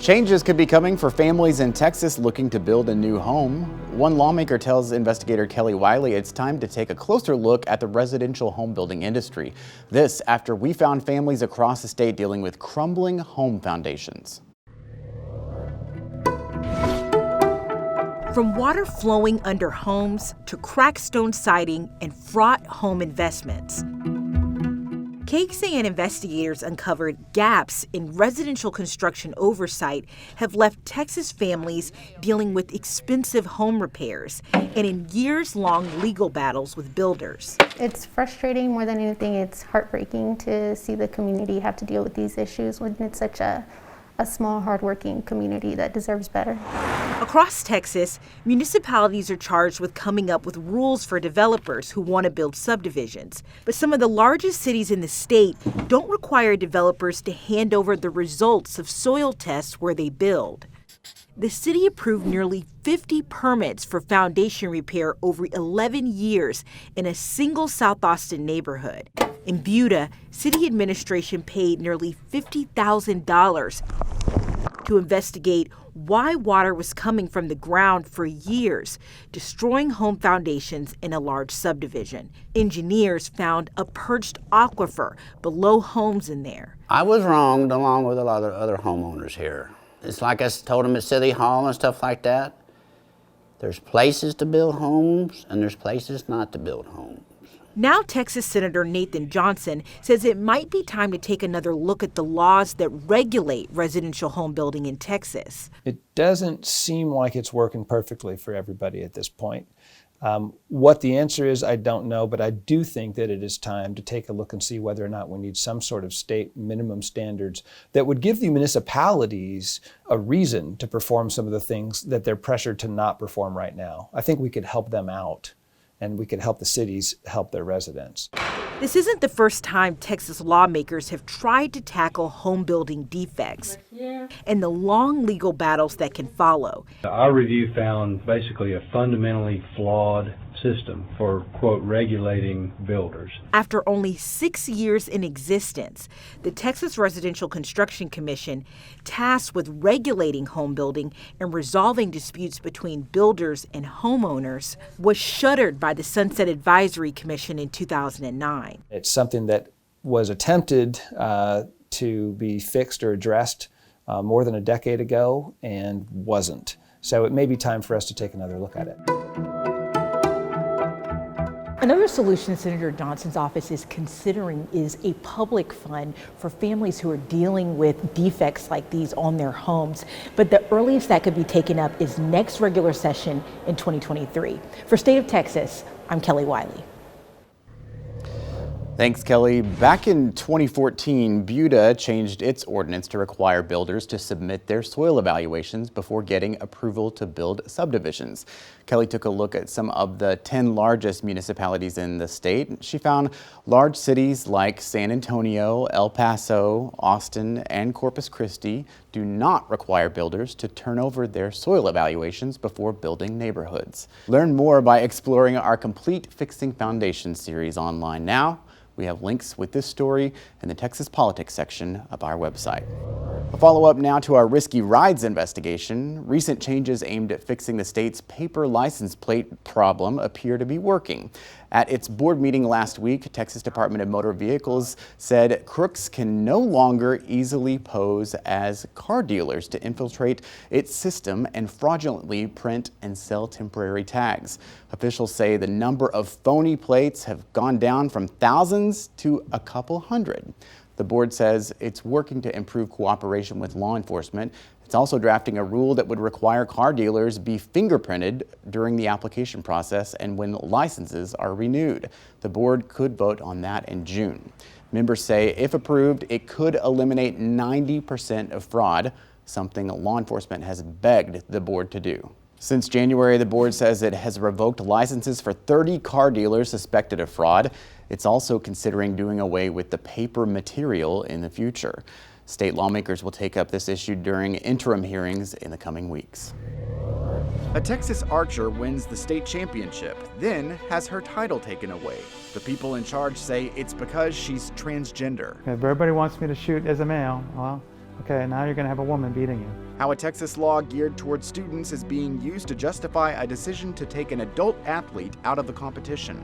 Changes could be coming for families in Texas looking to build a new home. One lawmaker tells investigator Kelly Wiley it's time to take a closer look at the residential home building industry. This after we found families across the state dealing with crumbling home foundations. From water flowing under homes to cracked stone siding and fraught home investments, KXAN investigators uncovered gaps in residential construction oversight have left Texas families dealing with expensive home repairs and in years-long legal battles with builders. It's frustrating more than anything. It's heartbreaking to see the community have to deal with these issues when it's such a small, hardworking community that deserves better. Across Texas, municipalities are charged with coming up with rules for developers who want to build subdivisions. But some of the largest cities in the state don't require developers to hand over the results of soil tests where they build. The city approved nearly 50 permits for foundation repair over 11 years in a single South Austin neighborhood. In Buda, city administration paid nearly $50,000 to investigate why water was coming from the ground for years, destroying home foundations in a large subdivision. Engineers found a perched aquifer below homes in there. I was wronged along with a lot of other homeowners here. It's like I told them at City Hall and stuff like that. There's places to build homes and there's places not to build homes. Now Texas Senator Nathan Johnson says it might be time to take another look at the laws that regulate residential home building in Texas. It doesn't seem like it's working perfectly for everybody at this point. What the answer is, I don't know, but I do think that it is time to take a look and see whether or not we need some sort of state minimum standards that would give the municipalities a reason to perform some of the things that they're pressured to not perform right now. I think we could help them out, and we could help the cities help their residents. This isn't the first time Texas lawmakers have tried to tackle home building defects and the long legal battles that can follow. Our review found basically a fundamentally flawed system for, quote, regulating builders. After only 6 years in existence, the Texas Residential Construction Commission, tasked with regulating home building and resolving disputes between builders and homeowners, was shuttered by the Sunset Advisory Commission in 2009. It's something that was attempted to be fixed or addressed more than a decade ago and wasn't. So it may be time for us to take another look at it. Another solution Senator Johnson's office is considering is a public fund for families who are dealing with defects like these on their homes. But the earliest that could be taken up is next regular session in 2023. For State of Texas, I'm Kelly Wiley. Thanks, Kelly. Back in 2014, Buda changed its ordinance to require builders to submit their soil evaluations before getting approval to build subdivisions. Kelly took a look at some of the 10 largest municipalities in the state. She found large cities like San Antonio, El Paso, Austin, and Corpus Christi do not require builders to turn over their soil evaluations before building neighborhoods. Learn more by exploring our complete Fixing Foundations series online now. We have links with this story in the Texas Politics section of our website. A follow-up now to our risky rides investigation. Recent changes aimed at fixing the state's paper license plate problem appear to be working. At its board meeting last week, Texas Department of Motor Vehicles said crooks can no longer easily pose as car dealers to infiltrate its system and fraudulently print and sell temporary tags. Officials say the number of phony plates have gone down from thousands to a couple hundred. The board says it's working to improve cooperation with law enforcement. It's also drafting a rule that would require car dealers be fingerprinted during the application process and when licenses are renewed. The board could vote on that in June. Members say if approved, it could eliminate 90% of fraud, something law enforcement has begged the board to do. Since January, the board says it has revoked licenses for 30 car dealers suspected of fraud. It's also considering doing away with the paper material in the future. State lawmakers will take up this issue during interim hearings in the coming weeks. A Texas archer wins the state championship, then has her title taken away. The people in charge say it's because she's transgender. If everybody wants me to shoot as a male, well, okay, now you're going to have a woman beating you. How a Texas law geared towards students is being used to justify a decision to take an adult athlete out of the competition.